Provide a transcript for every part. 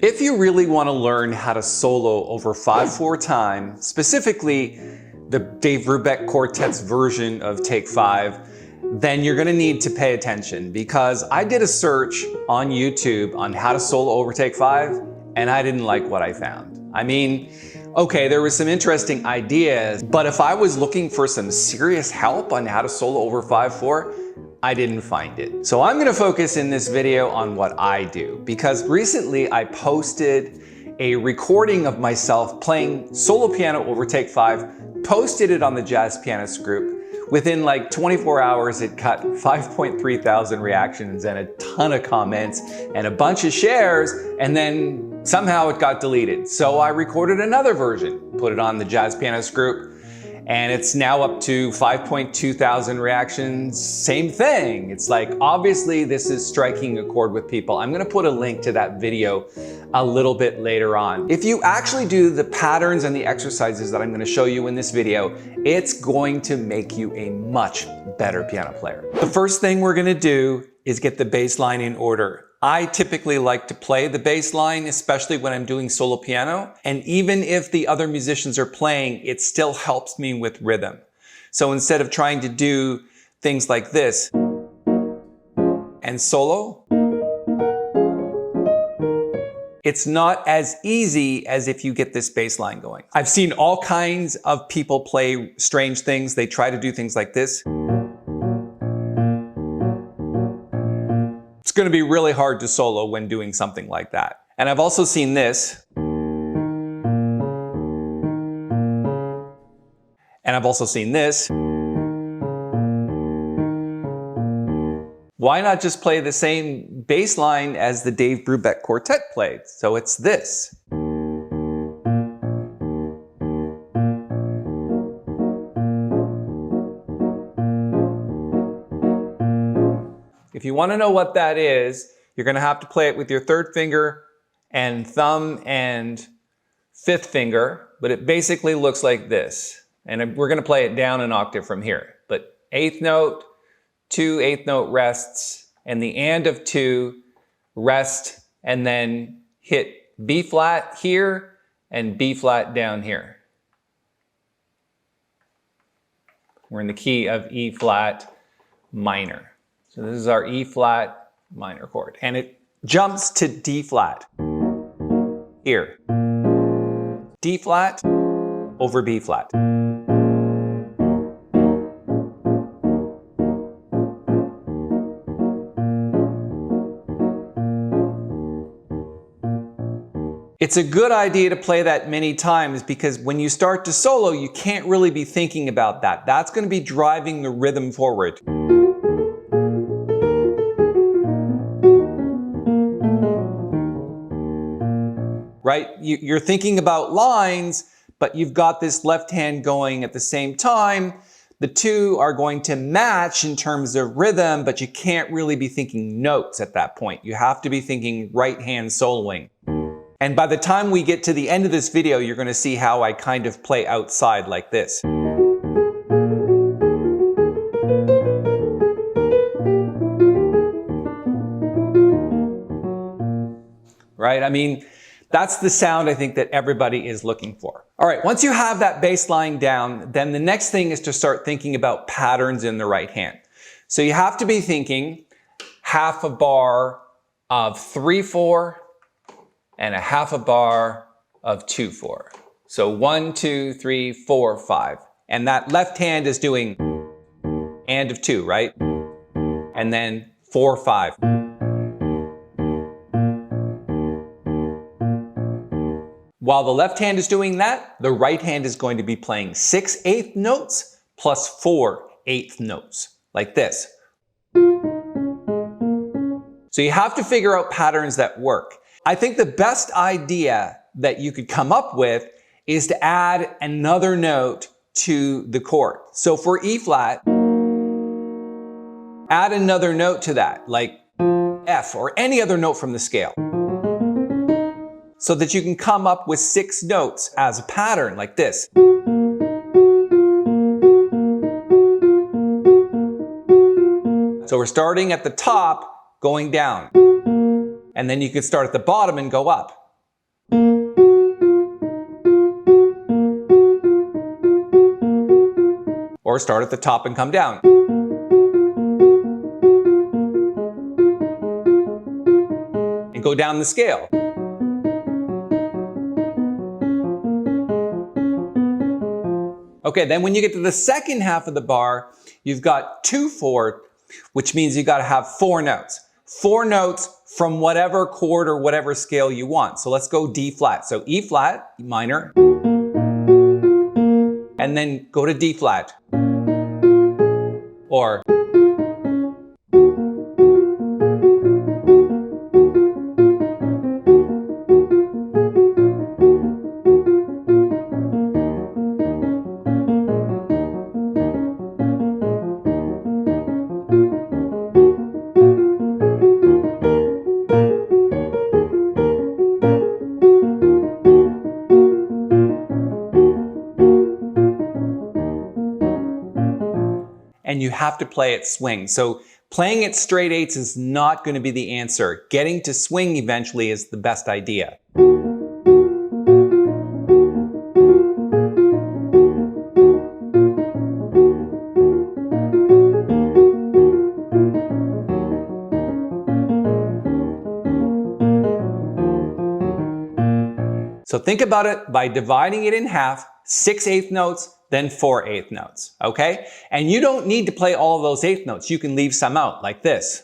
If you really want to learn how to solo over 5/4 time, specifically the Dave Brubeck Quartet's version of Take 5, then you're going to need to pay attention, because I did a search on YouTube on how to solo over Take 5 and I didn't like what I found. I mean, okay, there was some interesting ideas, but if I was looking for some serious help on how to solo over 5/4, I didn't find it. So I'm gonna focus in this video on what I do, because recently I posted a recording of myself playing solo piano over Take 5, posted it on the Jazz Pianist group. Within like 24 hours, it got 5.3 thousand reactions and a ton of comments and a bunch of shares, and then somehow it got deleted. So I recorded another version, put it on the Jazz Pianist group, and it's now up to 5.2 thousand reactions. Same thing. It's like, obviously this is striking a chord with people. I'm gonna put a link to that video a little bit later on. If you actually do the patterns and the exercises that I'm gonna show you in this video, it's going to make you a much better piano player. The first thing we're gonna do is get the bass line in order. I typically like to play the bass line, especially when I'm doing solo piano. And even if the other musicians are playing, it still helps me with rhythm. So instead of trying to do things like this and solo, it's not as easy as if you get this bass line going. I've seen all kinds of people play strange things. They try to do things like this. It's going to be really hard to solo when doing something like that. And I've also seen this. And I've also seen this. Why not just play the same bass line as the Dave Brubeck Quartet played? So it's this. If you want to know what that is, you're going to have to play it with your third finger and thumb and fifth finger, but it basically looks like this. And we're going to play it down an octave from here. But eighth note, 2 eighth note rests, and the and of 2, rest, and then hit B flat here and B flat down here. We're in the key of E flat minor. So this is our E flat minor chord, and it jumps to D flat here. D flat over B flat. It's a good idea to play that many times, because when you start to solo, you can't really be thinking about that. That's going to be driving the rhythm forward. Right? You're thinking about lines, but you've got this left hand going at the same time. The two are going to match in terms of rhythm, but you can't really be thinking notes at that point. You have to be thinking right hand soloing. And by the time we get to the end of this video, you're going to see how I kind of play outside like this. Right? I mean, that's the sound I think that everybody is looking for. All right, once you have that bass line down, then the next thing is to start thinking about patterns in the right hand. So you have to be thinking half a bar of 3/4 and a half a bar of 2/4. So 1, 2, 3, 4, 5. And that left hand is doing and of 2, right? And then 4, 5. While the left hand is doing that, the right hand is going to be playing 6 eighth notes plus 4 eighth notes, like this. So you have to figure out patterns that work. I think the best idea that you could come up with is to add another note to the chord. So for E flat, add another note to that, like F or any other note from the scale, so that you can come up with 6 notes as a pattern like this. So we're starting at the top, going down. And then you could start at the bottom and go up. or start at the top and come down. And go down the scale. Okay, then when you get to the second half of the bar, you've got 2/4, which means you got to have 4 notes. 4 notes from whatever chord or whatever scale you want. So let's go D flat. So E flat, minor, and then go to D flat. Or and you have to play it swing. So playing it straight 8s is not going to be the answer. Getting to swing eventually is the best idea. So think about it by dividing it in half, 6/8 notes, then 4/8 notes, okay? And you don't need to play all of those 8th notes. You can leave some out, like this.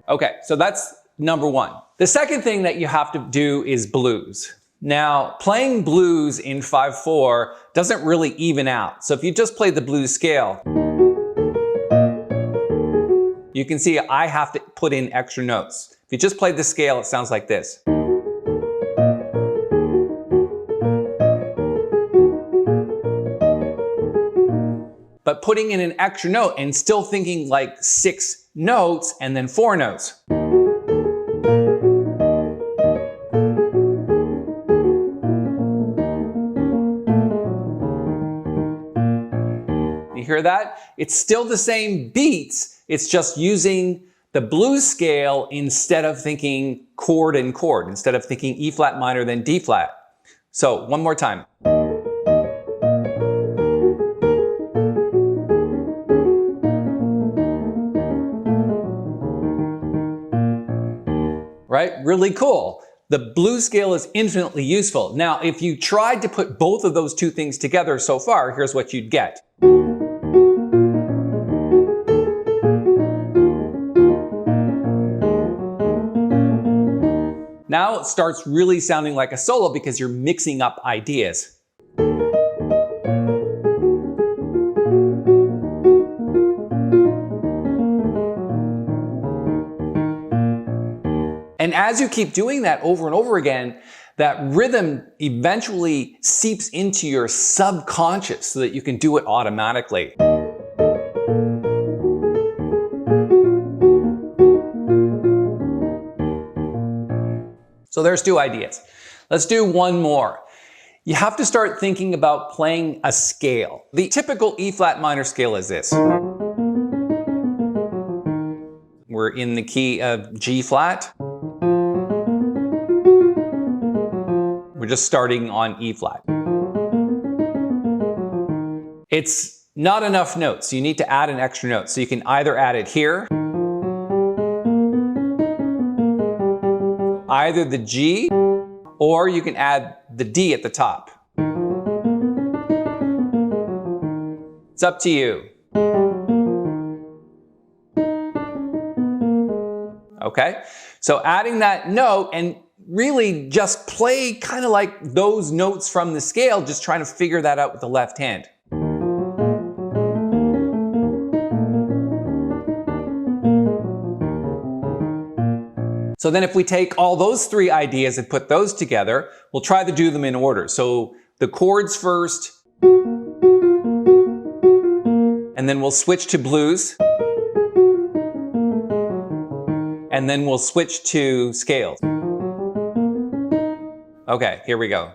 Okay, so that's number 1. The second thing that you have to do is blues. Now, playing blues in 5/4 doesn't really even out. So if you just play the blues scale, you can see I have to put in extra notes. If you just play the scale, it sounds like this. But putting in an extra note and still thinking like 6 notes and then 4 notes. You hear that? It's still the same beats. It's just using the blues scale instead of thinking chord and chord, instead of thinking E flat minor then D flat. So one more time. Right? Really cool. The blues scale is infinitely useful. Now, if you tried to put both of those two things together so far, here's what you'd get. Now it starts really sounding like a solo because you're mixing up ideas. And as you keep doing that over and over again, that rhythm eventually seeps into your subconscious so that you can do it automatically. So there's 2 ideas. Let's do one more. You have to start thinking about playing a scale. The typical E flat minor scale is this. We're in the key of G flat. We're just starting on E flat. It's not enough notes. You need to add an extra note. So you can either add it here, either the G, or you can add the D at the top. It's up to you. Okay, so adding that note and really just play kind of like those notes from the scale, just trying to figure that out with the left hand. So then if we take all those 3 ideas and put those together, we'll try to do them in order. So the chords first, and then we'll switch to blues, and then we'll switch to scales. Okay, here we go.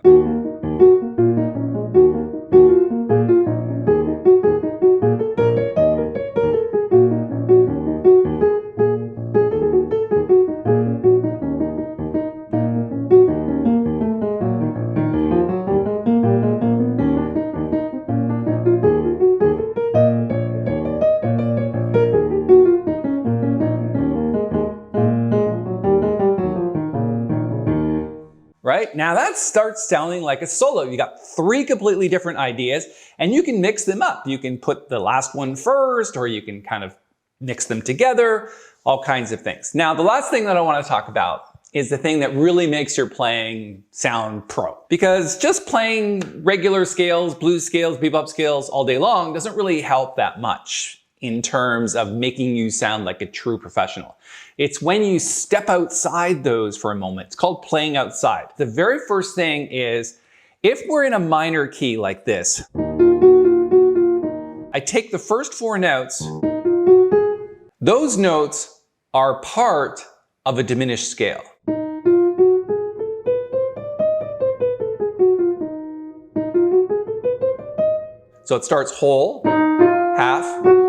right, now that starts sounding like a solo. You got 3 completely different ideas, and you can mix them up. You can put the last one first, or you can kind of mix them together, all kinds of things. Now, the last thing that I want to talk about is the thing that really makes your playing sound pro. Because just playing regular scales, blues scales, bebop scales all day long doesn't really help that much in terms of making you sound like a true professional. It's when you step outside those for a moment. It's called playing outside. The very first thing is, if we're in a minor key like this, I take the first 4 notes. Those notes are part of a diminished scale. So it starts whole, half,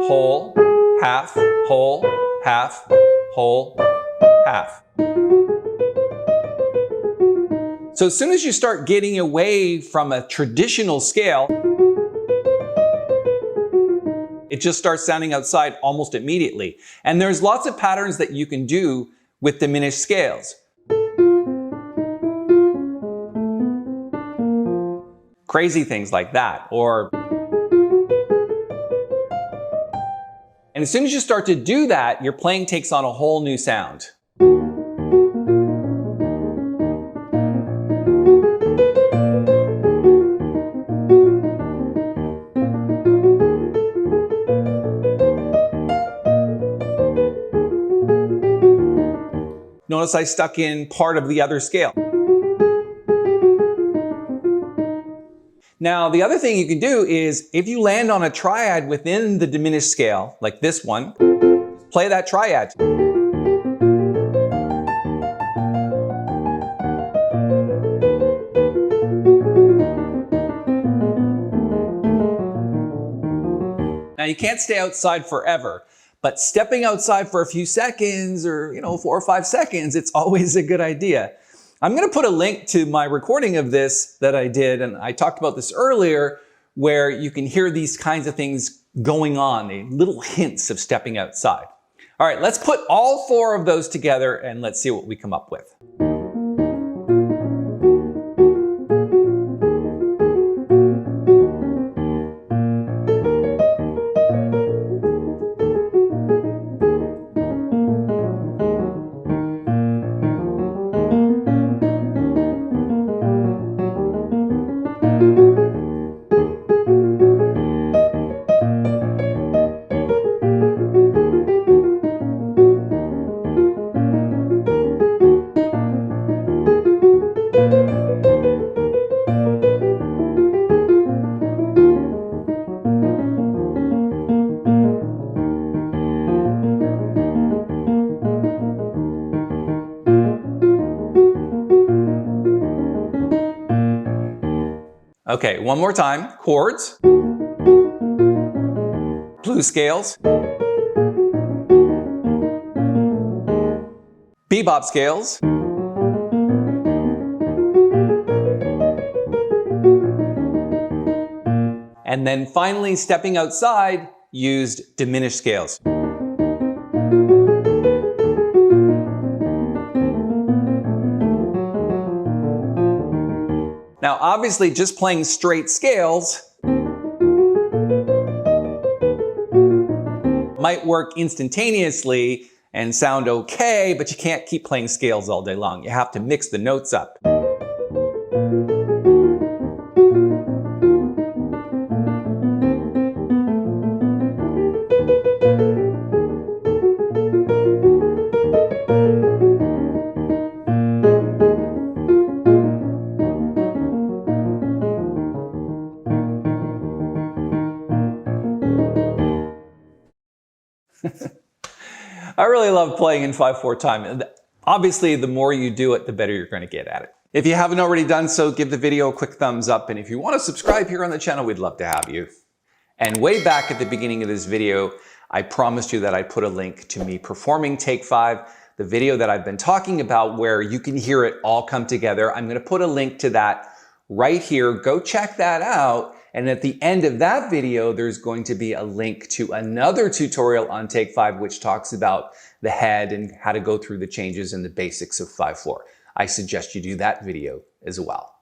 whole, half, whole, half, whole, half. So as soon as you start getting away from a traditional scale, it just starts sounding outside almost immediately. And there's lots of patterns that you can do with diminished scales. Crazy things like that, and as soon as you start to do that, your playing takes on a whole new sound. Notice I stuck in part of the other scale. Now, the other thing you can do is, if you land on a triad within the diminished scale, like this one, play that triad. Now, you can't stay outside forever, but stepping outside for a few seconds or, 4 or 5 seconds, it's always a good idea. I'm going to put a link to my recording of this that I did, and I talked about this earlier, where you can hear these kinds of things going on, the little hints of stepping outside. All right, let's put all 4 of those together and let's see what we come up with. Okay, one more time. Chords, blues scales, bebop scales, and then finally, stepping outside, used diminished scales. Now, obviously, just playing straight scales might work instantaneously and sound okay, but you can't keep playing scales all day long. You have to mix the notes up. I really love playing in 5/4 time. Obviously, the more you do it, the better you're going to get at it. If you haven't already done so, give the video a quick thumbs up. And if you want to subscribe here on the channel, we'd love to have you. And way back at the beginning of this video, I promised you that I'd put a link to me performing Take 5, the video that I've been talking about where you can hear it all come together. I'm going to put a link to that right here. Go check that out. And at the end of that video, there's going to be a link to another tutorial on Take 5, which talks about the head and how to go through the changes and the basics of 5/4. I suggest you do that video as well.